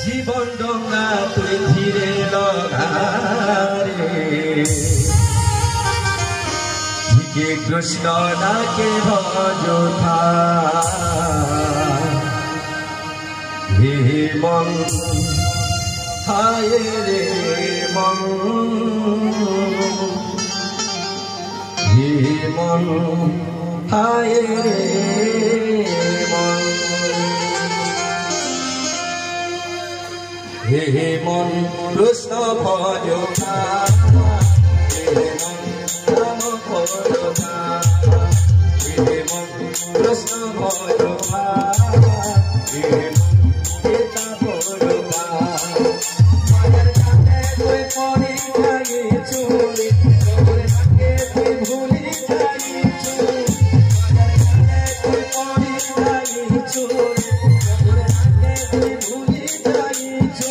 জীবন ডঙ্গা তুই ধীরে লগারে ঝিকে কৃষ্ণ নাকে ভজথা হে মন হায় রে মন হে মন হায় রে মন হে মন কৃষ্ণ ভজথা হে মন রাম ভজথা হে মন কৃষ্ণ ভজথা হে মন গীতা ভজথা মায়ের কাছে তুই পড়ি যাইছু তোর সঙ্গে তুই ভুলি যাইছু মায়ের কাছে তুই পড়ি যাইছু তোর সঙ্গে তুই ভুলি যাইছু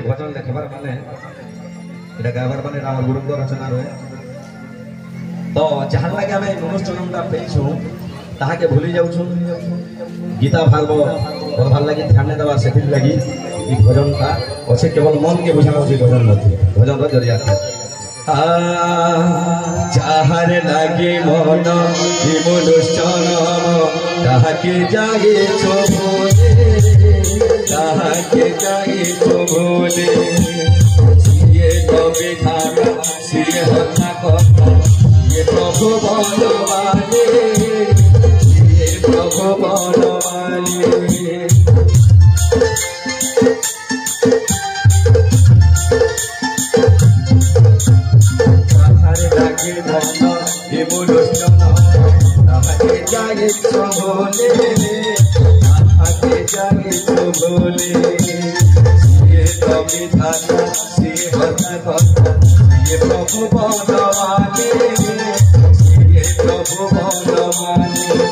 भजन देखबार माने এটা গাবার মানে রাম গুরুঙ্গ রচনা রয়ে তো যাহার লাগে আমি অনুষ্ঠানটা পেয়েছু তাহাকে ভুলি যাউছু গীতা ভাগবত পড়বার লাগি ধ্যান দেবা সেটি লাগি এই ভজনটা আছে কেবল মন কে বুঝানো আছে ভজন নথি ভজনর জরিয়া যাহার লাগে মন এই অনুষ্ঠান তাহাকে যাইছো ভোলে তাহাকে যাইছো ভোলে ये तो विधाना सिए हत्या करता ये प्रभु बनवाले ये प्रभु बनवाले बाहर लागे धन ये मुलुष्टन ताके जागे भोले ताके जागे भोले ये तो विधाता से बता ये प्रभु बनवाले ये प्रभु बनवाले